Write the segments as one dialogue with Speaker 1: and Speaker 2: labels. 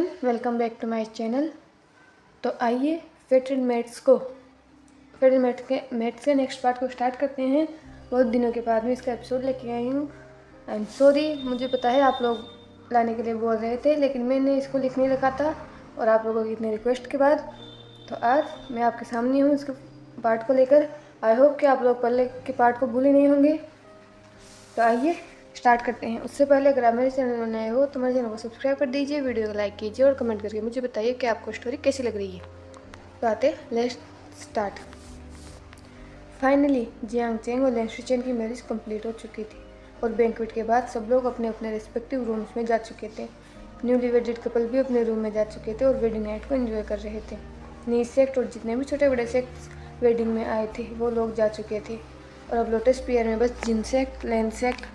Speaker 1: Everyone, welcome back to my channel. तो आइए fit and maths के नेक्स्ट पार्ट को स्टार्ट करते हैं। बहुत दिनों के बाद मैं इसका एपिसोड लेके आई हूँ। आई एम सॉरी, मुझे पता है आप लोग लाने के लिए बोल रहे थे, लेकिन मैंने इसको लिख नहीं रखा था और आप लोगों की इतने रिक्वेस्ट के बाद तो आज मैं आपके सामने हूँ इसके पार्ट को लेकर। आई होप कि आप लोग पहले के पार्ट को भूले नहीं होंगे। तो आइए स्टार्ट करते हैं। उससे पहले अगर आप मेरे चैनल में नए हो तो मेरे चैनल को सब्सक्राइब कर दीजिए, वीडियो को लाइक कीजिए और कमेंट करके मुझे बताइए कि आपको स्टोरी कैसी लग रही है। तो आते let's start. Finally Jiang Cheng और लैन शुचेन की मैरिज कंप्लीट हो चुकी थी और बैंक्वेट के बाद सब लोग अपने अपने रिस्पेक्टिव रूम्स में जा चुके थे। न्यूली वेडेड कपल भी अपने रूम में जा चुके थे और वेडिंग नाइट को एंजॉय कर रहे थे। नी सेक्ट और जितने भी छोटे बड़े सेक्ट्स वेडिंग में आए थे वो लोग जा चुके थे और अब लोटस पियर में बस जिन सेक्ट, लैन सेक्ट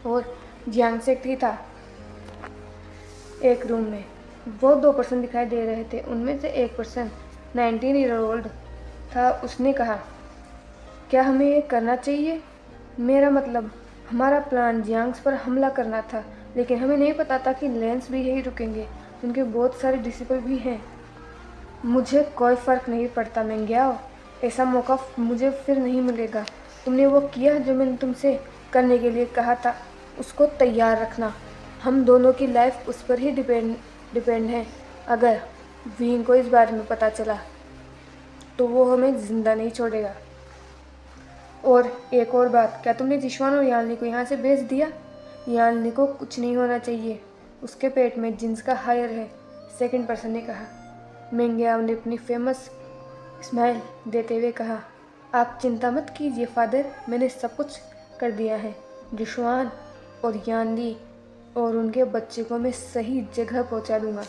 Speaker 1: और जियांग सेक्ट ही था एक रूम में। वो 2 पर्सन दिखाई दे रहे थे। उनमें से एक पर्सन 19 ईयर ओल्ड था। उसने कहा, क्या हमें ये करना चाहिए? मेरा मतलब हमारा प्लान जियांग्स पर हमला करना था, लेकिन हमें नहीं पता था कि लेंस भी यही रुकेंगे। उनके बहुत सारे डिसिपल भी हैं। मुझे कोई फ़र्क नहीं पड़ता मेंग्याओ, ऐसा मौका मुझे फिर नहीं मिलेगा। तुमने वो किया जो मैंने तुमसे करने के लिए कहा था, उसको तैयार रखना। हम दोनों की लाइफ उस पर ही डिपेंड है। अगर वीन को इस बारे में पता चला तो वो हमें ज़िंदा नहीं छोड़ेगा। और एक और बात, क्या तुमने जिश्वान और यालनी को यहाँ से भेज दिया? यालनी को कुछ नहीं होना चाहिए, उसके पेट में जिन्स का हायर है, सेकंड पर्सन ने कहा। मेंग्याओ ने अपनी फेमस स्माइल देते हुए कहा, आप चिंता मत कीजिए फादर, मैंने सब कुछ कर दिया है। जिश्वान और यानली और उनके बच्चे को मैं सही जगह पहुंचा दूंगा,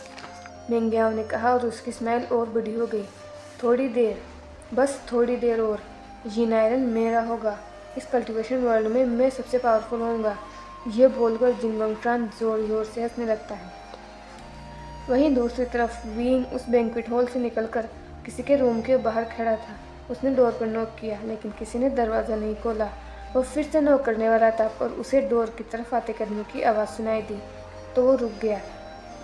Speaker 1: मेंग्याओ ने कहा और उसकी स्माइल और बड़ी हो गई। थोड़ी देर, बस थोड़ी देर और यिनायरन मेरा होगा। इस कल्टीवेशन वर्ल्ड में मैं सबसे पावरफुल होऊंगा। यह बोलकर जिंगोंगशान जोर जोर से हंसने लगता है। वहीं दूसरी तरफ वीन उस बैंक्वेट हॉल से निकलकर किसी के रूम के बाहर खड़ा था। उसने डोर पर नॉक किया, लेकिन किसी ने दरवाज़ा नहीं खोला। वो फिर से नॉक करने वाला था पर उसे डोर की तरफ आते कदमों की आवाज़ सुनाई दी तो वो रुक गया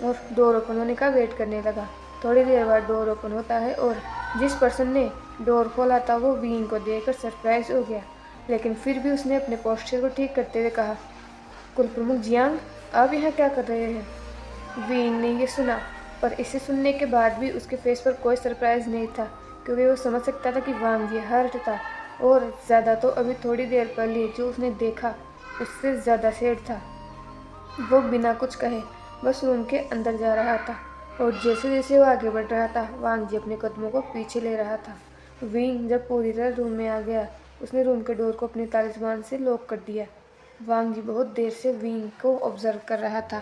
Speaker 1: और डोर ओपन होने का वेट करने लगा। थोड़ी देर बाद डोर ओपन होता है और जिस पर्सन ने डोर खोला था वो वीन को देखकर सरप्राइज हो गया, लेकिन फिर भी उसने अपने पोस्चर को ठीक करते हुए कहा, कुल प्रमुख जियांग, आप यहाँ क्या कर रहे हैं? वीन ने ये सुना, पर इसे सुनने के बाद भी उसके फेस पर कोई सरप्राइज नहीं था, क्योंकि वो समझ सकता था कि वांग जी हर्ट था और ज़्यादा तो अभी थोड़ी देर पहले जो उसने देखा उससे ज़्यादा सैड था। वो बिना कुछ कहे बस रूम के अंदर जा रहा था और जैसे जैसे वो आगे बढ़ रहा था वांग जी अपने कदमों को पीछे ले रहा था। विंग जब पूरी तरह रूम में आ गया, उसने रूम के डोर को अपने तालिस्मान से लॉक कर दिया। वांग जी बहुत देर से विंग को ऑब्जर्व कर रहा था।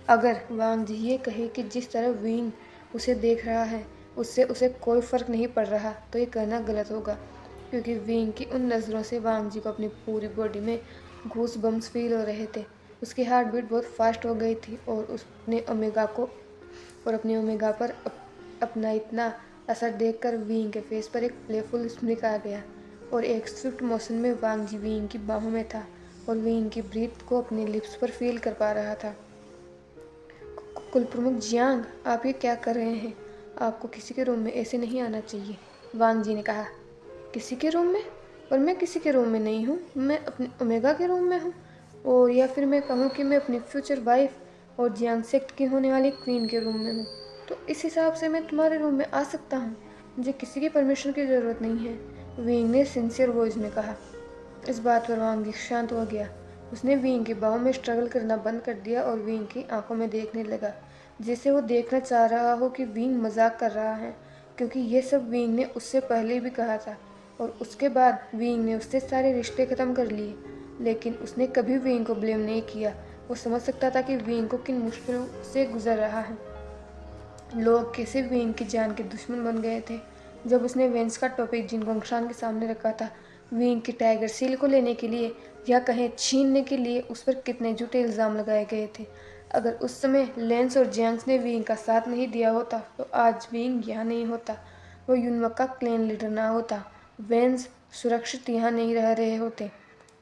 Speaker 1: अगर वांग जी ये कहे कि जिस तरह विंग उसे देख रहा है उससे उसे कोई फ़र्क नहीं पड़ रहा, तो ये कहना गलत होगा, क्योंकि विंग की उन नज़रों से वांग जी को अपनी पूरी बॉडी में घूस बम्स फील हो रहे थे। उसकी हार्ट बीट बहुत फास्ट हो गई थी और उसने अपने ओमेगा पर अपना इतना असर देखकर विंग के फेस पर एक प्लेफुल स्मिक आ गया और एक स्विफ्ट मोशन में वांग जी विंग की बाहों में था और विंग की ब्रीथ को अपने लिप्स पर फील कर पा रहा था। कुल प्रमुख जियांग, आप ये क्या कर रहे हैं? आपको किसी के रूम में ऐसे नहीं आना चाहिए, वांग जी ने कहा। किसी के रूम में? और मैं किसी के रूम में नहीं हूँ, मैं अपने ओमेगा के रूम में हूँ। और या फिर मैं कहूँ कि मैं अपनी फ्यूचर वाइफ और जियांग सेक्ट की होने वाली क्वीन के रूम में हूँ, तो इस हिसाब से मैं तुम्हारे रूम में आ सकता हूँ। मुझे किसी की परमिशन की ज़रूरत नहीं है, विंग ने सिंसियर वॉइस में कहा। इस बात पर वांग शांत हो गया। उसने विंग के बाहों में स्ट्रगल करना बंद कर दिया और विंग की आंखों में देखने लगा, जैसे वो देखना चाह रहा हो कि विंग मजाक कर रहा है, क्योंकि ये सब विंग ने उससे पहले भी कहा था और उसके बाद विंग ने उससे सारे रिश्ते ख़त्म कर लिए, लेकिन उसने कभी विंग को ब्लेम नहीं किया। वो समझ सकता था कि विंग को किन मुश्किलों से गुजर रहा है। लोग कैसे विंग की जान के दुश्मन बन गए थे। जब उसने वेंस का टॉपिक जिनगोंगशान के सामने रखा था, विंग की टाइगर सील को लेने के लिए या कहें छीनने के लिए उस पर कितने झूठे इल्ज़ाम लगाए गए थे। अगर उस समय लेंस और जियांग्स ने विंग का साथ नहीं दिया होता तो आज विंग यहाँ नहीं होता, वो यूनवक का क्लैन लीडर ना होता, वेंस सुरक्षित यहाँ नहीं रह रहे होते।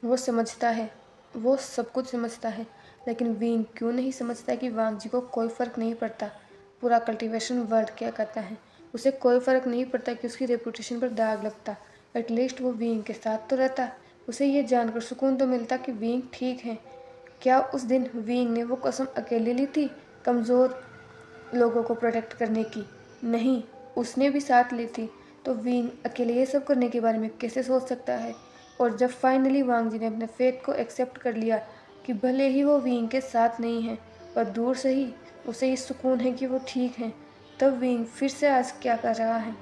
Speaker 1: वो समझता है, वो सब कुछ समझता है, लेकिन विंग क्यों नहीं समझता कि वांग जी को कोई फ़र्क नहीं पड़ता। पूरा कल्टीवेशन वर्ल्ड क्या कहता है। उसे कोई फ़र्क नहीं पड़ता कि उसकी रेपुटेशन पर दाग लगता, एटलीस्ट वो विंग के साथ तो रहता। उसे ये जानकर सुकून तो मिलता कि विंग ठीक है। क्या उस दिन विंग ने वो कसम अकेले ली थी, कमज़ोर लोगों को प्रोटेक्ट करने की? नहीं, उसने भी साथ ली थी। तो विंग अकेले ये सब करने के बारे में कैसे सोच सकता है? और जब फाइनली वांग जी ने अपने फेट को एक्सेप्ट कर लिया कि भले ही वो विंग के साथ नहीं है पर दूर से ही उसे ये सुकून है कि वो ठीक है, तब विंग फिर से आज क्या कर रहा है?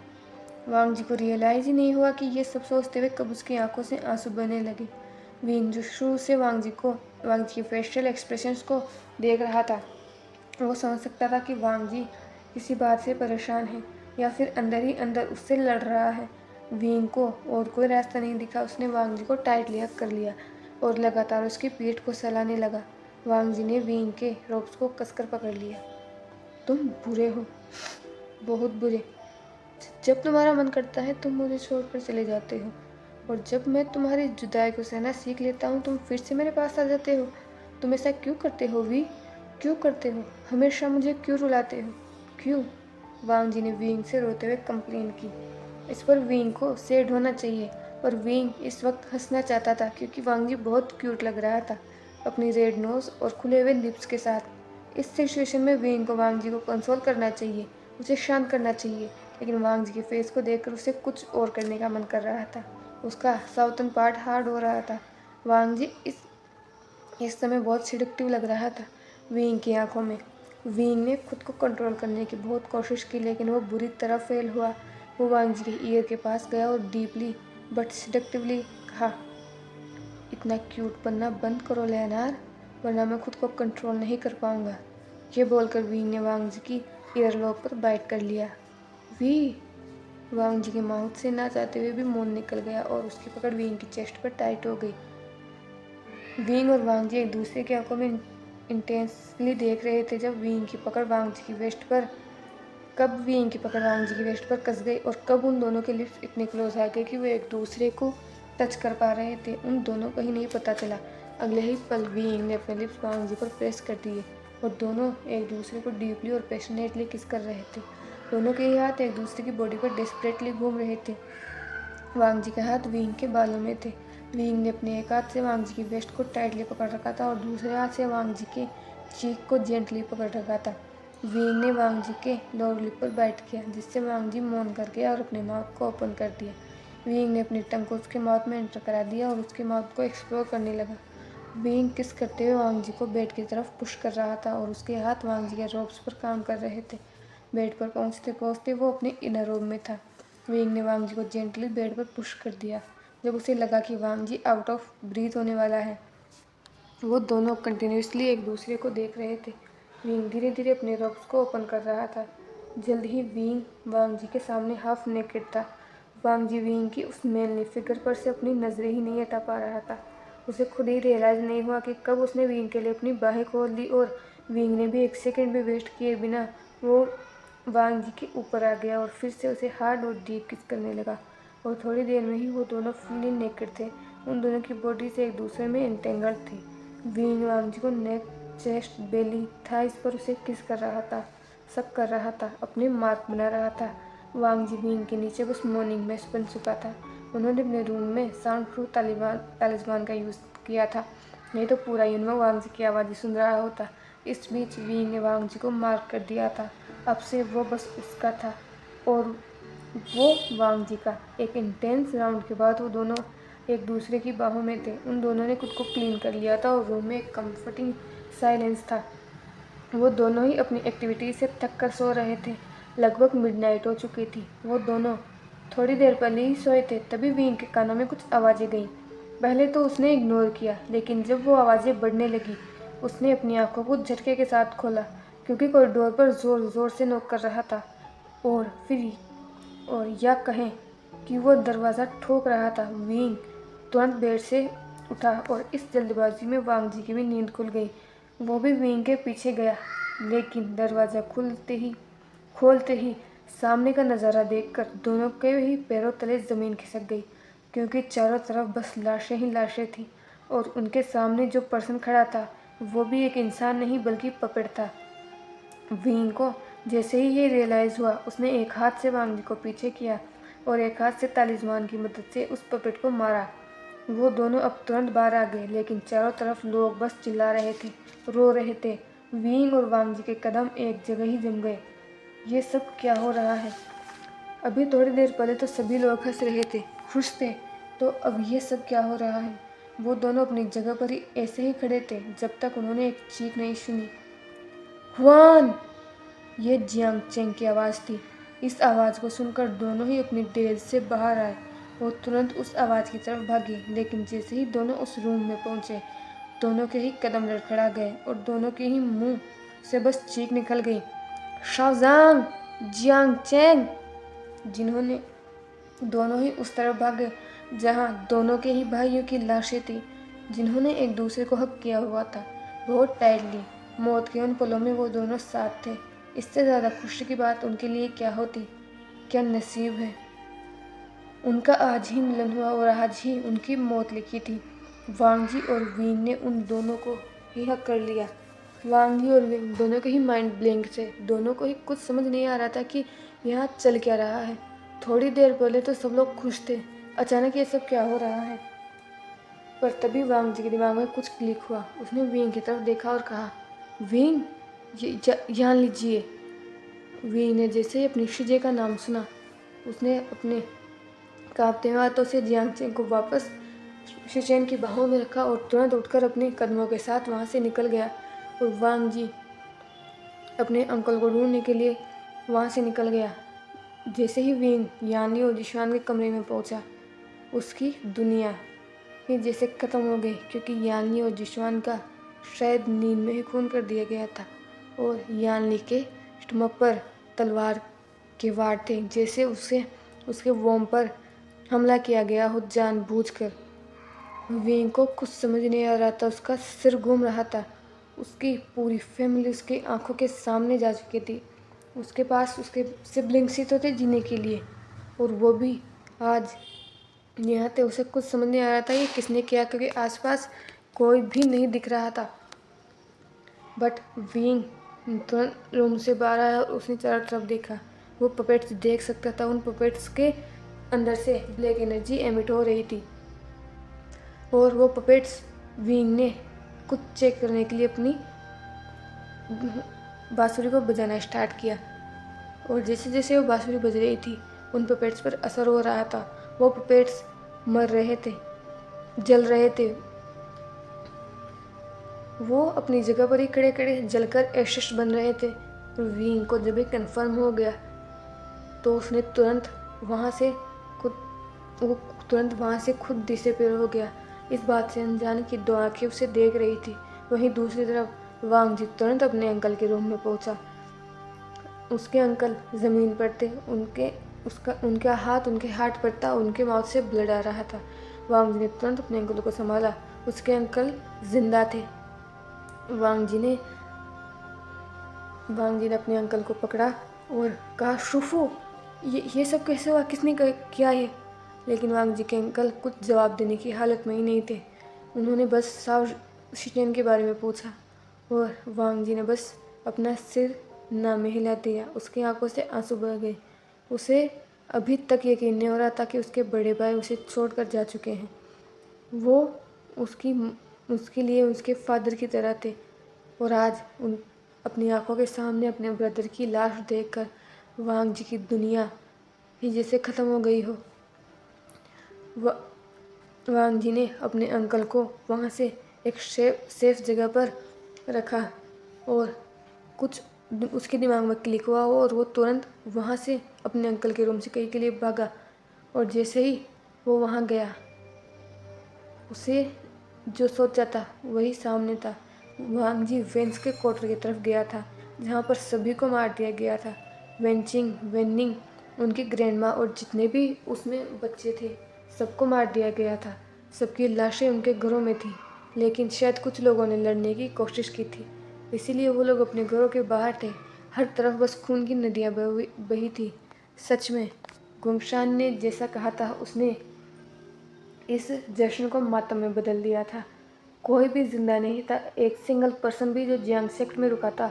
Speaker 1: वांग जी को रियलाइज ही नहीं हुआ कि ये सब सोचते हुए कब उसकी आंखों से आंसू बहने लगे। विंग जो शुरू से वांग जी के फेशियल एक्सप्रेशंस को देख रहा था, वो समझ सकता था कि वांग जी किसी बात से परेशान है या फिर अंदर ही अंदर उससे लड़ रहा है। विंग को और कोई रास्ता नहीं दिखा। उसने वांग जी को टाइटली हग कर लिया और लगातार उसकी पीठ को सहलाने लगा। वांग जी ने विंग के रोब्स को कसकर पकड़ लिया। तुम बुरे हो, बहुत बुरे। जब तुम्हारा मन करता है तुम मुझे छोड़कर चले जाते हो, और जब मैं तुम्हारी जुदाई को सहना सीख लेता हूँ तुम फिर से मेरे पास आ जाते हो। तुम ऐसा क्यों करते हो वी? क्यों करते हो? हमेशा मुझे क्यों रुलाते हो? क्यों? वांग जी ने विंग से रोते हुए कंप्लेन की। इस पर विंग को सैड होना चाहिए, पर विंग इस वक्त हंसना चाहता था क्योंकि वांग जी बहुत क्यूट लग रहा था अपनी रेड नोज और खुले हुए लिप्स के साथ। इस सिचुएशन में विंग को वांग जी को कंसोल करना चाहिए, उसे शांत करना चाहिए, लेकिन वांग जी के फेस को देखकर उसे कुछ और करने का मन कर रहा था। उसका साउथर्न पार्ट हार्ड हो रहा था। वांग जी इस समय बहुत सिडक्टिव लग रहा था विंग की आंखों में। विंग ने खुद को कंट्रोल करने की बहुत कोशिश की, लेकिन वो बुरी तरह फेल हुआ। वो वांग जी के ईयर के पास गया और डीपली बट सिडक्टिवली कहा, इतना क्यूट बनना बंद करो लेनार, वरना मैं खुद को कंट्रोल नहीं कर पाऊंगा। ये बोलकर विंग ने वांग जी की ईयरलॉब पर बाइट कर लिया। वी! वांग जी के माउथ से ना चाहते हुए भी मौन निकल गया और उसकी पकड़ विंग की चेस्ट पर टाइट हो गई। विंग और वांग जी एक दूसरे की आंखों में इंटेंसली देख रहे थे। जब विंग की पकड़ वांग जी की वेस्ट पर कस गई और कब उन दोनों के लिप्स इतने क्लोज आ गए कि वो एक दूसरे को टच कर पा रहे थे, उन दोनों को ही नहीं पता चला। अगले ही पल विंग ने अपने लिप्स वांग जी पर प्रेस कर दिए और दोनों एक दूसरे को डीपली और पैशनेटली किस कर रहे थे। दोनों के ही हाथ एक दूसरे की बॉडी पर डेस्परेटली घूम रहे थे। वांग जी के हाथ विंग के बालों में थे। विंग ने अपने एक हाथ से वांग जी की वेस्ट को टाइटली पकड़ रखा था और दूसरे हाथ से वांग जी के चीक को जेंटली पकड़ रखा था। विंग ने वांग जी के लोअर लिप पर बाइट किया, जिससे वांग जी मौन कर गया और अपने माउथ को ओपन कर दिया। विंग ने अपनी टंग को उसके माउथ में एंटर करा दिया और उसके माउथ को एक्सप्लोर करने लगा। विंग किस करते हुए वांग जी को बेड की तरफ पुश कर रहा था और उसके हाथ वांग जी के रोब्स पर काम कर रहे थे। बेड पर पहुंचते पहुंचते वो अपने इनर रूम में था। विंग ने वांग जी को जेंटली बेड पर पुश कर दिया। जब उसे लगा कि वांग जी आउट ऑफ ब्रीथ होने वाला है, वो दोनों कंटिन्यूसली एक दूसरे को देख रहे थे। विंग धीरे धीरे अपने रब्स को ओपन कर रहा था। जल्द ही विंग वांग जी के सामने हाफ नेकेड था। वांग जी विंग की उस मेनली फिगर पर से अपनी नजरें ही नहीं हटा पा रहा था। उसे खुद ही रियलाइज नहीं हुआ कि कब उसने विंग के लिए अपनी बाहें खोल दी और विंग ने भी एक सेकंड भी वेस्ट किए बिना वो वांग जी के ऊपर आ गया और फिर से उसे हार्ड और डीप किस करने लगा। और थोड़ी देर में ही वो दोनों फुल्ली नेकेड थे। उन दोनों की बॉडी से एक दूसरे में इंटेंगल्ड थी। विंग वांग जी को नेक, चेस्ट, बेली, थाइस पर उसे किस कर रहा था, सब कर रहा था, अपने मार्क बना रहा था। वांग जी विंग के नीचे बस मॉर्निंग मैच बन चुका था। उन्होंने अपने रूम में साउंड प्रूफ तालिस्मान का यूज़ किया था, नहीं तो पूरा यूनिवर्स वांग जी की आवाज़ सुन रहा होता। इस बीच विंग ने वांग जी को मार्क कर दिया था। अब से वो बस उसका था और वो वांग जी का। एक इंटेंस राउंड के बाद वो दोनों एक दूसरे की बाहों में थे। उन दोनों ने खुद को क्लीन कर लिया था और रूम में एक कंफर्टिंग साइलेंस था। वो दोनों ही अपनी एक्टिविटी से थक कर सो रहे थे। लगभग मिडनाइट हो चुकी थी। वो दोनों थोड़ी देर पहले ही सोए थे, तभी विंग के कानों में कुछ आवाज़ें गईं। पहले तो उसने इग्नोर किया, लेकिन जब वो आवाज़ें बढ़ने लगी उसने अपनी आंखों को झटके के साथ खोला, क्योंकि कोई डोर पर ज़ोर ज़ोर से नॉक कर रहा था। और या कहें कि वो दरवाज़ा ठोक रहा था। विंग तुरंत बेड से उठा और इस जल्दबाजी में वांग जी की भी नींद खुल गई। वो भी विंग के पीछे गया, लेकिन दरवाज़ा खोलते ही सामने का नज़ारा देखकर दोनों के ही पैरों तले ज़मीन खिसक गई, क्योंकि चारों तरफ बस लाशें ही लाशें थीं और उनके सामने जो पर्सन खड़ा था वो भी एक इंसान नहीं बल्कि पपेट था। विंग को जैसे ही ये रियलाइज़ हुआ, उसने एक हाथ से वांग जी को पीछे किया और एक हाथ से तालिस्मान की मदद से उस पपेट को मारा। वो दोनों अब तुरंत बाहर आ गए, लेकिन चारों तरफ लोग बस चिल्ला रहे थे, रो रहे थे। विंग और वांग जी के कदम एक जगह ही जम गए। ये सब क्या हो रहा है? अभी थोड़ी देर पहले तो सभी लोग हंस रहे थे, खुश थे, तो अब ये सब क्या हो रहा है? वो दोनों अपनी जगह पर ही ऐसे ही खड़े थे जब तक उन्होंने एक चीख नहीं सुनी। हुआन! ये जियांग चेंग की आवाज़ थी। इस आवाज़ को सुनकर दोनों ही अपनी डेज से बाहर आए और तुरंत उस आवाज़ की तरफ भागे, लेकिन जैसे ही दोनों उस रूम में पहुंचे, दोनों के ही कदम लड़खड़ा गए और दोनों के ही मुंह से बस चीख निकल गई, शाओजांग! Jiang Cheng! जिन्होंने दोनों ही उस तरफ भागे जहां दोनों के ही भाइयों की लाशें थी, जिन्होंने एक दूसरे को हक किया हुआ था बहुत टाइटली। मौत के उन पलों में वो दोनों साथ थे। इससे ज़्यादा खुशी की बात उनके लिए क्या होती? क्या नसीब है! उनका आज ही मिलन हुआ और आज ही उनकी मौत लिखी थी। वांग जी और विंग ने उन दोनों को ही हक कर लिया। वांग जी और विंग दोनों के ही माइंड ब्लैंक थे। दोनों को ही कुछ समझ नहीं आ रहा था कि यहाँ चल क्या रहा है। थोड़ी देर पहले तो सब लोग खुश थे, अचानक ये सब क्या हो रहा है? पर तभी वांग जी के दिमाग में कुछ क्लिक हुआ। उसने विंग की तरफ देखा और कहा, विंग, ये यहाँ लीजिए। विंग ने जैसे ही अपनी शिजे का नाम सुना, उसने अपने कांपते हुए हाथों से जियांग चेंग को वापस शिचेन की बाहों में रखा और तुरंत उठकर अपने कदमों के साथ वहाँ से निकल गया। और वांग जी अपने अंकल को ढूंढने के लिए वहाँ से निकल गया। जैसे ही विंग यानी और जिशान के कमरे में पहुँचा, उसकी दुनिया ही जैसे ख़त्म हो गई, क्योंकि यानी और जिशान का शायद नींद में ही खून कर दिया गया था और यानी के स्टमक पर तलवार के वार थे, जैसे उसके वोम पर हमला किया गया हो जानबूझकर। विंग को कुछ समझ नहीं आ रहा था, उसका सिर घूम रहा था। उसकी पूरी फैमिली उसकी आंखों के सामने जा चुकी थी। उसके पास उसके सिबलिंग्स ही तो थे जीने के लिए, और वो भी आज यहाँ थे। उसे कुछ समझ नहीं आ रहा था ये किसने किया, क्योंकि आसपास कोई भी नहीं दिख रहा था। बट विंग तुरंत रूम से बाहर आया और उसने चारों तरफ देखा। वो पपेट्स देख सकता था। उन पपेट्स के अंदर से ब्लैक एनर्जी एमिट हो रही थी और वो पपेट्स विंग ने कुछ चेक करने के लिए अपनी बांसुरी को बजाना स्टार्ट किया। और जैसे जैसे वो बांसुरी बज रही थी, उन पपेट्स पर असर हो रहा था। वो पपेट्स मर रहे थे, जल रहे थे। वो अपनी जगह पर ही खड़े खड़े जलकर एशेस बन रहे थे। विंग को जब ये कन्फर्म हो गया तो उसने तुरंत वहाँ से खुद डिसअपीयर हो गया। इस बात से अनजान की दो आंखें उसे देख रही थी। वहीं दूसरी तरफ वांग जी तुरंत अपने अंकल के रूम में पहुंचा। उसके अंकल ज़मीन पर थे। उनका हाथ उनके हार्ट पर था। उनके माउथ से ब्लड आ रहा था। वांग जी ने तुरंत अपने अंकल को संभाला। उसके अंकल जिंदा थे। वांग जी ने अपने अंकल को पकड़ा और कहा, शुफू, ये सब कैसे हुआ? किसने किया ये? लेकिन वांग जी के अंकल कुछ जवाब देने की हालत में ही नहीं थे। उन्होंने बस साव शिचेन के बारे में पूछा और वांग जी ने बस अपना सिर ना में हिला दिया। उसकी आंखों से आंसू बह गए। उसे अभी तक यकीन नहीं हो रहा था कि उसके बड़े भाई उसे छोड़कर जा चुके हैं। वो उसके लिए उसके फादर की तरह थे और आज अपनी आंखों के सामने अपने ब्रदर की लाश देखकर वांग जी की दुनिया ही जैसे ख़त्म हो गई हो। वांग जी ने अपने अंकल को वहाँ से एक सेफ जगह पर रखा और कुछ उसके दिमाग में क्लिक हुआ और वो तुरंत वहाँ से अपने अंकल के रूम से कहीं के लिए भागा। और जैसे ही वो वहाँ गया, उसे जो सोचा था वही सामने था। वांग जी वेंस के क्वार्टर की तरफ गया था, जहाँ पर सभी को मार दिया गया था। वेनिंग, उनकी ग्रैंडमा और जितने भी उसमें बच्चे थे, सबको मार दिया गया था। सबकी लाशें उनके घरों में थी, लेकिन शायद कुछ लोगों ने लड़ने की कोशिश की थी, इसीलिए वो लोग अपने घरों के बाहर थे। हर तरफ बस खून की नदियाँ बही थी। सच में गुंगशान ने जैसा कहा था, उसने इस जश्न को मातम में बदल दिया था। कोई भी जिंदा नहीं था। एक सिंगल पर्सन भी जो जियांग सेक्ट में रुका था,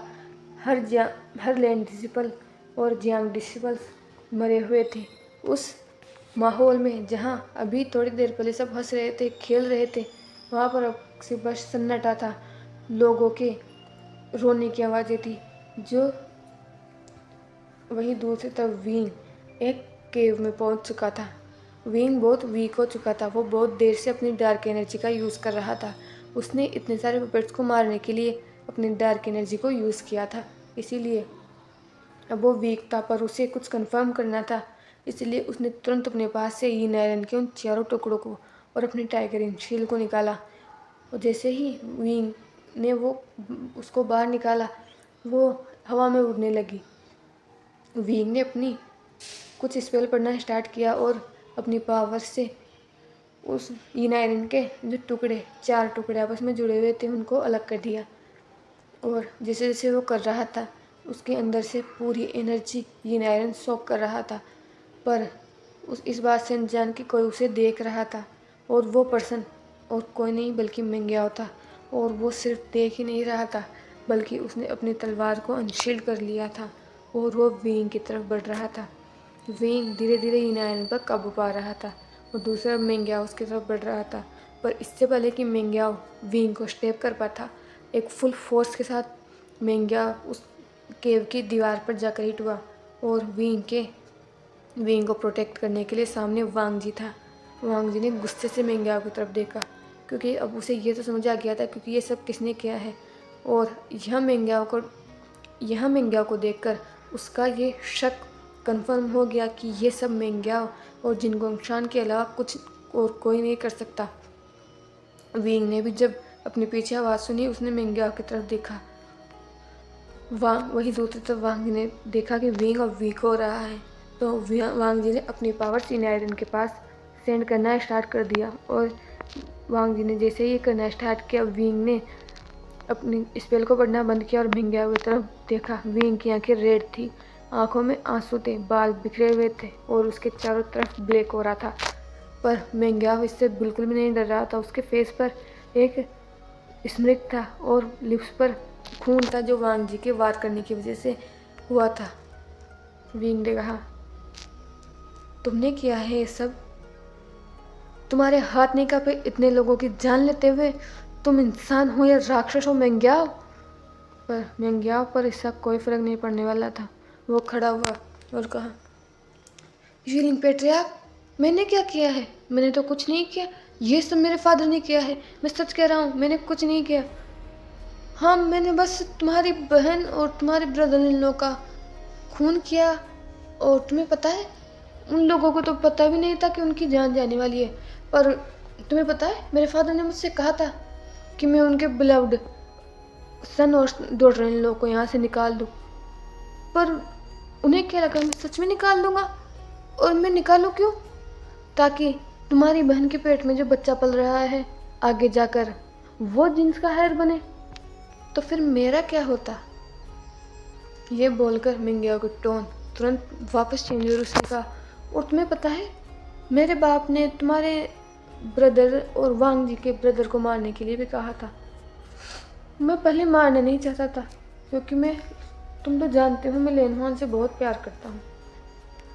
Speaker 1: हर लैंड डिसिपल और जियांग डिसिपल्स मरे हुए थे। उस माहौल में जहाँ अभी थोड़ी देर पहले सब हंस रहे थे, खेल रहे थे, वहाँ पर अब से बस सन्नाटा था। लोगों के रोने की आवाज़ें थी। जो वहीं दूसरी तरफ विंग एक केव में पहुंच चुका था। विंग बहुत वीक हो चुका था। वो बहुत देर से अपनी डार्क एनर्जी का यूज़ कर रहा था। उसने इतने सारे पपेट्स को मारने के लिए अपनी डार्क एनर्जी को यूज़ किया था, इसीलिए अब वो वीक था, पर उसे कुछ कंफर्म करना था। इसलिए उसने तुरंत अपने पास से यीन आयरन के उन चारों टुकड़ों को और अपनी टाइगर शील को निकाला। और जैसे ही विंग ने वो उसको बाहर निकाला, वो हवा में उड़ने लगी। विंग ने अपनी कुछ स्पेल पढ़ना स्टार्ट किया और अपनी पावर से उस यीन आयरन के जो टुकड़े, 4 टुकड़े आपस में जुड़े हुए थे, उनको अलग कर दिया। और जैसे जैसे वो कर रहा था, उसके अंदर से पूरी एनर्जी यीन आयरन सोख कर रहा था। पर इस बात से अनजान कि कोई उसे देख रहा था, और वो पर्सन और कोई नहीं बल्कि मिंग्याओ था। और वो सिर्फ देख ही नहीं रहा था, बल्कि उसने अपनी तलवार को अनशील्ड कर लिया था और वो विंग की तरफ बढ़ रहा था। विंग धीरे धीरे यीन आयरन पर काबू पा रहा था और दूसरा मिंग्याओ उसकी तरफ बढ़ रहा था। पर इससे पहले कि मिंग्याओ विंग को स्टेप कर पाता, एक फुल फोर्स के साथ मिंग्याओ उस केव की दीवार पर जाकर हिट हुआ। और विंग को प्रोटेक्ट करने के लिए सामने वांग जी था। वांग जी ने गुस्से से मिंग्याओ की तरफ देखा, क्योंकि अब उसे ये तो समझ आ गया था क्योंकि ये सब किसने किया है। और यह मिंग्याओ को देखकर उसका ये शक कंफर्म हो गया कि ये सब मिंग्याओ और जिनगोंगशान के अलावा कुछ और कोई नहीं कर सकता। विंग ने भी जब अपने पीछे आवाज़ सुनी, उसने मिंग्याओ की तरफ देखा। वही दूसरी तरफ वांग जी ने देखा कि विंग अब वीक हो रहा है, तो वांग जी ने अपनी पावर यीन आयरन के पास सेंड करना स्टार्ट कर दिया। और वांग जी ने जैसे ही करना स्टार्ट किया, विंग ने अपनी स्पेल को पढ़ना बंद किया और मिंग्याओ की तरफ देखा। विंग की आंखें रेड थी, आंखों में आंसू थे, बाल बिखरे हुए थे और उसके चारों तरफ ब्लैक हो रहा था। पर मिंग्याओ इससे बिल्कुल भी नहीं डर रहा था। उसके फेस पर एक स्मित था और लिप्स पर खून था, जो वांग जी के वार करने की वजह से हुआ था। विंग ने कहा, तुमने किया है ये सब? तुम्हारे हाथ नहीं कांपे इतने लोगों की जान लेते हुए? तुम इंसान हो या राक्षस हो मिंग्याओ? पर मिंग्याओ पर इसका कोई फर्क नहीं पड़ने वाला था। वो खड़ा हुआ और कहा, यूलिंग पेट्रियार्क, मैंने क्या किया है? मैंने तो कुछ नहीं किया। ये सब मेरे फादर ने किया है। मैं सच कह रहा हूँ, मैंने कुछ नहीं किया। हाँ, मैंने बस तुम्हारी बहन और तुम्हारे ब्रदर इन लोगों का खून किया। और तुम्हें पता है, उन लोगों को तो पता भी नहीं था कि उनकी जान जाने वाली है। पर तुम्हें पता है, मेरे फादर ने मुझसे कहा था कि मैं उनके बिलव्ड सन और डॉटर इन लोगों को यहाँ से निकाल दूँ। पर उन्हें क्या लगा मैं सच में निकाल दूँगा? और मैं निकालूँ क्यों? ताकि तुम्हारी बहन के पेट में जो बच्चा पल रहा है, आगे जाकर वो जिन्स का हेir बने। तो फिर मेरा क्या होता? ये बोलकर मिंग्याओ की टोन तुरंत वापस चेंज हुई। उसने कहा, और तुम्हें पता है, मेरे बाप ने तुम्हारे ब्रदर और वांग जी के ब्रदर को मारने के लिए भी कहा था। मैं पहले मारना नहीं चाहता था, क्योंकि तुम तो जानते हो मैं लेनहुआन से बहुत प्यार करता हूँ।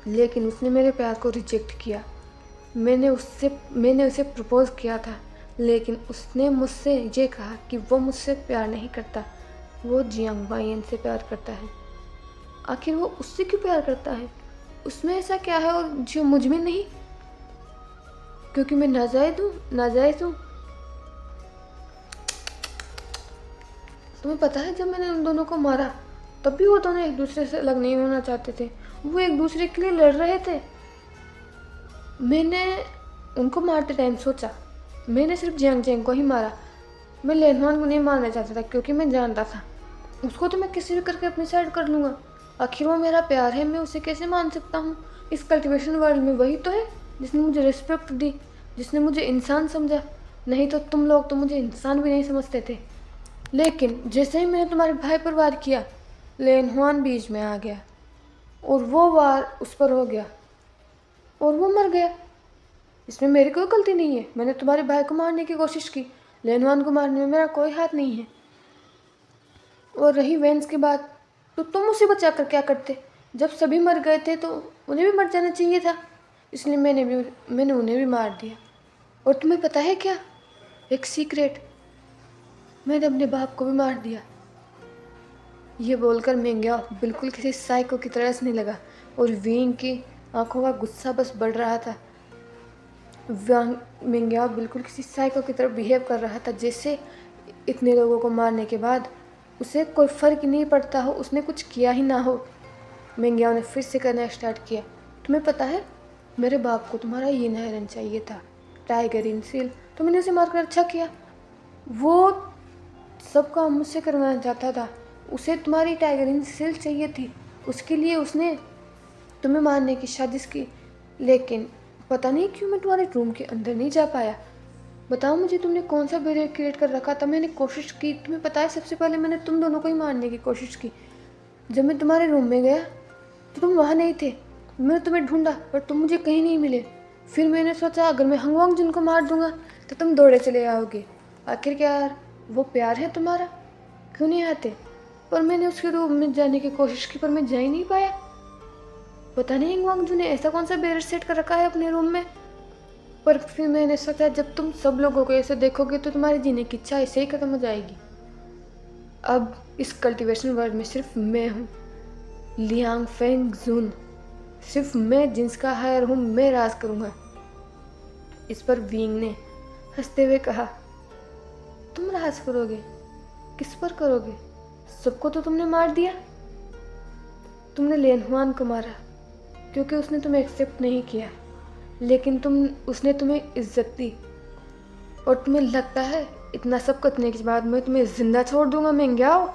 Speaker 1: लेकिन उसने मेरे प्यार को रिजेक्ट किया। मैंने उसे प्रपोज किया था, लेकिन उसने मुझसे ये कहा कि वो मुझसे प्यार नहीं करता, वो जियांग बायन से प्यार करता है। आखिर वो उससे क्यों प्यार करता है? उसमें ऐसा क्या है और जो मुझ में नहीं? क्योंकि मैं नाजायज हूँ। तुम्हें पता है, जब मैंने उन दोनों को मारा, तब भी वो दोनों एक दूसरे से अलग नहीं होना चाहते थे। वो एक दूसरे के लिए लड़ रहे थे। मैंने उनको मारते टाइम सोचा, मैंने सिर्फ जियांग चैंग को ही मारा। मैं लेनहुआन को नहीं मारना चाहता था, क्योंकि मैं जानता था उसको तो मैं किसी भी करके अपनी साइड कर लूँगा। आखिर वो मेरा प्यार है, मैं उसे कैसे मान सकता हूँ? इस कल्टिवेशन वर्ल्ड में वही तो है जिसने मुझे रिस्पेक्ट दी, जिसने मुझे इंसान समझा। नहीं तो तुम लोग तो मुझे इंसान भी नहीं समझते थे। लेकिन जैसे ही मैंने तुम्हारे भाई पर वार किया, लेनहुआन बीच में आ गया और वो वार उस पर हो गया और वो मर गया। इसमें मेरी कोई गलती नहीं है। मैंने तुम्हारे भाई को मारने की कोशिश की, लेनहुआन को मारने में मेरा कोई हाथ नहीं है। और रही वेंस की बात, तो तुम उसे बचा कर क्या करते? जब सभी मर गए थे तो उन्हें भी मर जाना चाहिए था, इसलिए मैंने उन्हें भी मार दिया। और तुम्हें पता है क्या, एक सीक्रेट, मैंने अपने बाप को भी मार दिया। ये बोलकर मेंग्याओ बिल्कुल किसी साइको की तरह हंसने लगा और विंग की आंखों का गुस्सा बस बढ़ रहा था। मेंग्याओ बिल्कुल किसी साइको की तरह बिहेव कर रहा था, जैसे इतने लोगों को मारने के बाद उसे कोई फर्क ही नहीं पड़ता हो, उसने कुछ किया ही ना हो। मेंग्याओ ने फिर से करना स्टार्ट किया। तुम्हें पता है, मेरे बाप को तुम्हारा ये नायरन चाहिए था, टाइगर इन सील, तो मैंने उसे मारकर अच्छा किया। वो सब काम मुझसे करवाना चाहता था, उसे तुम्हारी टाइगर इन सील चाहिए थी, उसके लिए उसने तुम्हें मारने की साजिश की। लेकिन पता नहीं क्यों मैं तुम्हारे रूम के अंदर नहीं जा पाया। बताओ मुझे, तुमने कौन सा बैरियर क्रिएट कर रखा था? मैंने कोशिश की, तुम्हें पता है सबसे पहले मैंने तुम दोनों को ही मारने की कोशिश की। जब मैं तुम्हारे रूम में गया तो तुम वहाँ नहीं थे, मैंने तुम्हें ढूंढा पर तुम मुझे कहीं नहीं मिले। फिर मैंने सोचा अगर मैं हंगवांग जुन को मार दूंगा तो तुम दौड़े चले आओगे। आखिर क्या यार, वो प्यार है तुम्हारा, क्यों नहीं आते? पर मैंने उसके रूम में जाने की कोशिश की पर मैं जा ही नहीं पाया। पता नहीं हंगवांग जुन ने ऐसा कौन सा बैरियर सेट कर रखा है अपने रूम में। पर फिर मैंने सोचा जब तुम सब लोगों को ऐसे देखोगे तो तुम्हारे जीने की इच्छा ऐसे ही खत्म हो जाएगी। अब इस कल्टीवेशन वर्ल्ड में सिर्फ मैं हूँ, लियांग फेंग जून, सिर्फ मैं जिसका हायर हूँ, मैं राज करूँगा। इस पर विंग ने हंसते हुए कहा, तुम राज करोगे? किस पर करोगे? सबको तो तुमने मार दिया। तुमने लेन हुआन को मारा क्योंकि उसने तुम्हें एक्सेप्ट नहीं किया, लेकिन उसने तुम्हें इज्जत दी। और तुम्हें लगता है इतना सब करने के बाद मैं तुम्हें जिंदा छोड़ दूंगा मेंग्याओ?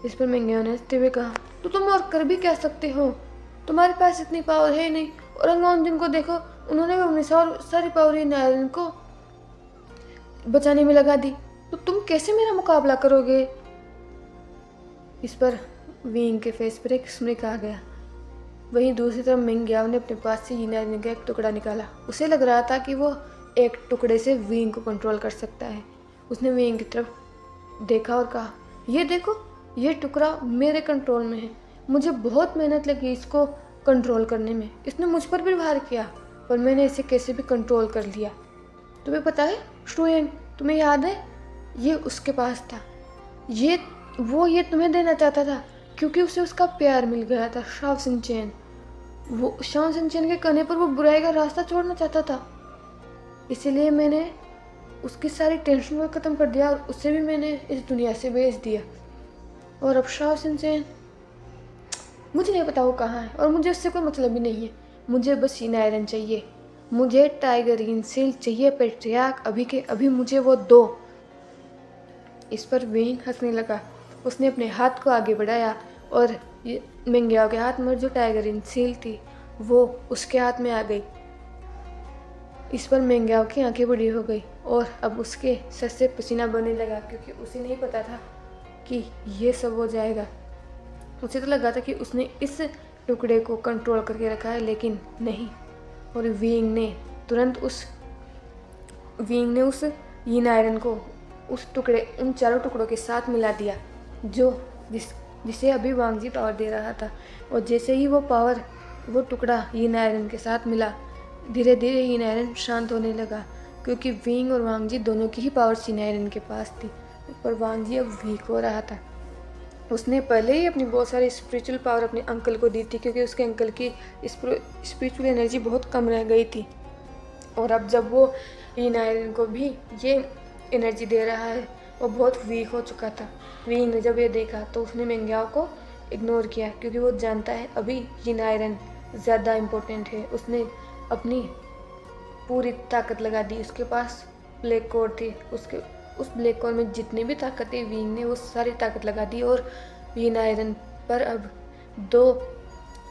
Speaker 1: इस पर मेंग्याओ ने हंसते हुए कहा, तो तुम और कर भी क्या सकते हो? तुम्हारे पास इतनी पावर है नहीं। और हंगवांग जुन को देखो, उन्होंने भी अपनी सारी पावर इन आयरन को बचाने में लगा दी, तो तुम कैसे मेरा मुकाबला करोगे? इस पर विंग के फेस पर एक स्मिक आ गया। वहीं दूसरी तरफ मेंग्याओ ने अपने पास से यीन आयरन का एक टुकड़ा निकाला। उसे लग रहा था कि वो एक टुकड़े से विंग को कंट्रोल कर सकता है। उसने विंग की तरफ देखा और कहा, ये देखो, ये टुकड़ा मेरे कंट्रोल में है। मुझे बहुत मेहनत लगी इसको कंट्रोल करने में, इसने मुझ पर भी वार किया पर मैंने इसे कैसे भी कंट्रोल कर लिया। तुम्हें पता है शुएंग, तुम्हें याद है, ये उसके पास था, ये तुम्हें देना चाहता था क्योंकि उसे उसका प्यार मिल गया था, शाओ सिंचेन। वो शाओ सिंचेन के कहने पर वो बुराई का रास्ता छोड़ना चाहता था, इसीलिए मैंने उसकी सारी टेंशन को ख़त्म कर दिया और उसे भी मैंने इस दुनिया से भेज दिया। और अब शाओ सिंचेन, मुझे नहीं पता वो कहाँ है और मुझे उससे कोई मतलब भी नहीं है। मुझे बस यीन आयरन चाहिए, मुझे टाइगर इन सील चाहिए पेट्रियार्क, अभी के अभी मुझे वो दो। इस पर विंग हंसने लगा। उसने अपने हाथ को आगे बढ़ाया और मेंग्याओ के हाथ में जो टाइगर इन सील थी वो उसके हाथ में आ गई। इस पर मेंग्याओ की आंखें बड़ी हो गई और अब उसके सर से पसीना बहने लगा क्योंकि उसे नहीं पता था कि ये सब हो जाएगा। उसे तो लगा था कि उसने इस टुकड़े को कंट्रोल करके रखा है, लेकिन नहीं। और विंग ने उस यीन आयरन को उन चारों टुकड़ों के साथ मिला दिया जिसे अभी वांगजी पावर दे रहा था। और जैसे ही वो टुकड़ा यीन आयरन के साथ मिला, धीरे धीरे यीन आयरन शांत होने लगा क्योंकि विंग और वांगजी दोनों की ही पावर यीन आयरन के पास थी। पर वांगजी अब वीक हो रहा था। उसने पहले ही अपनी बहुत सारी स्पिरिचुअल पावर अपने अंकल को दी थी क्योंकि उसके अंकल की स्पिरिचुअल एनर्जी बहुत कम रह गई थी। और अब जब वो यीन आयरन को भी ये एनर्जी दे रहा है, वो बहुत वीक हो चुका था। विंग ने जब ये देखा तो उसने मेंग्याओ को इग्नोर किया क्योंकि वो जानता है अभी यीन आयरन ज़्यादा इम्पोर्टेंट है। उसने अपनी पूरी ताकत लगा दी। उसके पास ब्लैक कोर थी, उस ब्लैक कोर में जितनी भी ताकत थी विंग ने वो सारी ताकत लगा दी। और यीन आयरन पर अब 2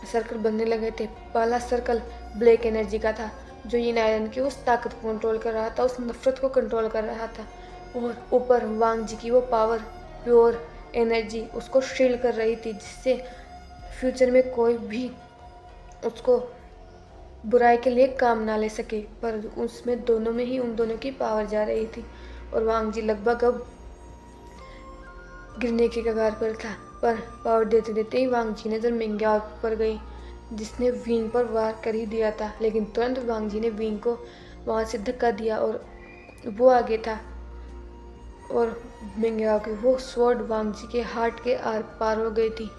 Speaker 1: सर्कल बनने लगे थे। पहला सर्कल ब्लैक एनर्जी का था जो यीन आयरन की उस ताकत को कंट्रोल कर रहा था, उस नफरत को कंट्रोल कर रहा था। और ऊपर वांगजी की वो पावर, प्योर एनर्जी उसको शील्ड कर रही थी, जिससे फ्यूचर में कोई भी उसको बुराई के लिए काम ना ले सके। पर उसमें उन दोनों की पावर जा रही थी और वांगजी लगभग अब गिरने की कगार पर था। पर पावर देते देते ही वांग जी नजर मेंग्याओ पर गई, जिसने विंग पर वार कर ही दिया था। लेकिन तुरंत वांग जी ने विंग को वहां से धक्का दिया और वो आगे था और मेंग्याओ की वो स्वॉर्ड वांग जी के हार्ट के आर पार हो गई थी।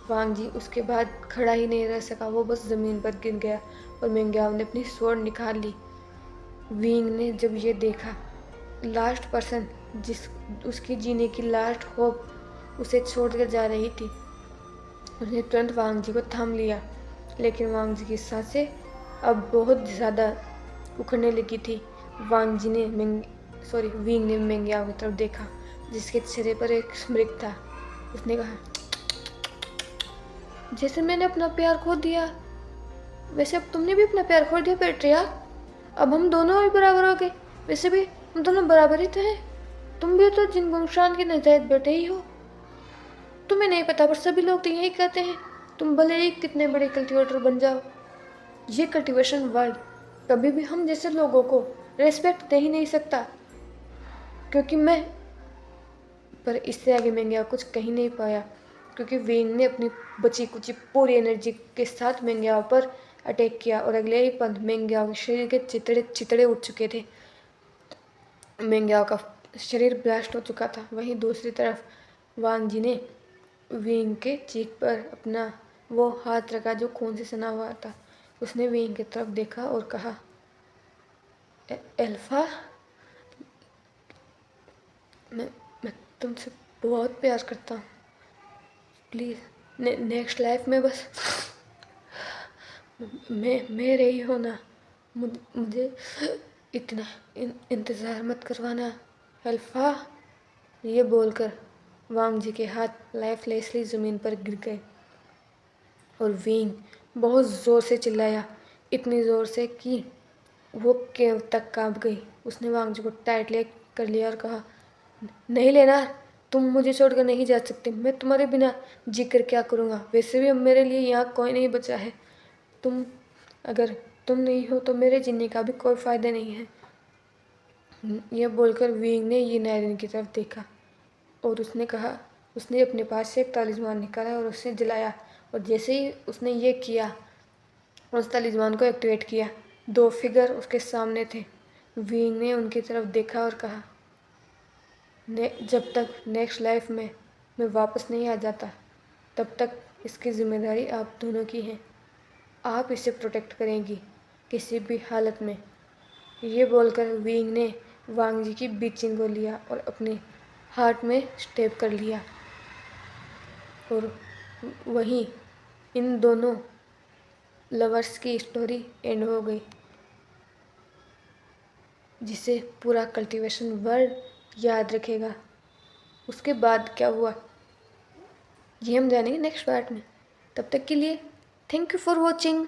Speaker 1: वांग जी उसके बाद खड़ा ही नहीं रह सका, वो बस जमीन पर गिर गया और मेंग्याओ ने अपनी स्वॉर्ड निकाल ली। विंग ने जब ये देखा, लास्ट पर्सन जिस उसकी जीने की लास्ट होप उसे छोड़कर जा रही थी, उसने तुरंत वांग जी को थाम लिया। लेकिन वांग जी की सांसें अब बहुत ज़्यादा उखड़ने लगी थी। वांग जी ने विंग ने मेंग्याओ की तरफ देखा, जिसके चेहरे पर एक स्मृति था। उसने कहा, जैसे मैंने अपना प्यार खो दिया, वैसे अब तुमने भी अपना प्यार खो दिया पेट्रिया। अब हम दोनों भी बराबर हो गए। वैसे भी हम दोनों बराबर ही तो हैं। तुम भी तो जिन गुंशान के नजायज बेटे ही हो। तुम्हें नहीं पता पर सभी लोग तो यही कहते हैं। तुम भले ही कितने बड़े कल्टीवेटर बन जाओ, ये कल्टीवेशन वर्ल्ड कभी भी हम जैसे लोगों को रेस्पेक्ट दे ही नहीं सकता, क्योंकि मैं पर इससे आगे मेंग्याओ कुछ कह नहीं पाया, क्योंकि विंग ने अपनी बची कुची पूरी एनर्जी के साथ मेंग्याओ पर अटैक किया और अगले ही पल मेंग्याओ के शरीर के चितड़े चितड़े उठ चुके थे। मेंग्याओ का शरीर ब्लास्ट हो चुका था। वहीं दूसरी तरफ वांग जी ने विंग के चीख पर अपना वो हाथ रखा जो खून से सना हुआ था। उसने विंग की तरफ देखा और कहा, एल्फा, मैं तुमसे बहुत प्यार करता हूँ। प्लीज़ नेक्स्ट लाइफ में बस मैं रही हो ना। मुझे इतना इंतज़ार मत करवाना अल्फा। ये बोलकर वांग जी के हाथ लाइफलेसली ज़मीन पर गिर गए और विंग बहुत ज़ोर से चिल्लाया, इतनी ज़ोर से कि वो केव तक कांप गई। उसने वांग जी को टाइटली कर लिया और कहा, नहीं लेना, तुम मुझे छोड़कर नहीं जा सकते। मैं तुम्हारे बिना जी कर क्या करूँगा। वैसे भी अब मेरे लिए यहाँ कोई नहीं बचा है। अगर तुम नहीं हो तो मेरे जीने का भी कोई फ़ायदा नहीं है। यह बोलकर विंग ने ये नायरिन की तरफ देखा और उसने अपने पास से एक तालिस्मान निकाला और उसे जलाया। और जैसे ही उसने ये किया, उस तालिस्मान को एक्टिवेट किया, दो फिगर उसके सामने थे। विंग ने उनकी तरफ देखा और कहा, जब तक नेक्स्ट लाइफ में मैं वापस नहीं आ जाता, तब तक इसकी जिम्मेदारी आप दोनों की है। आप इसे प्रोटेक्ट करेंगी किसी भी हालत में। ये बोलकर विंग ने वांग जी की बीचिंग को लिया और अपने हार्ट में स्टेप कर लिया। और वहीं इन दोनों लवर्स की स्टोरी एंड हो गई, जिसे पूरा कल्टीवेशन वर्ल्ड याद रखेगा। उसके बाद क्या हुआ ये हम जानेंगे नेक्स्ट पार्ट में। तब तक के लिए थैंक यू फॉर वॉचिंग।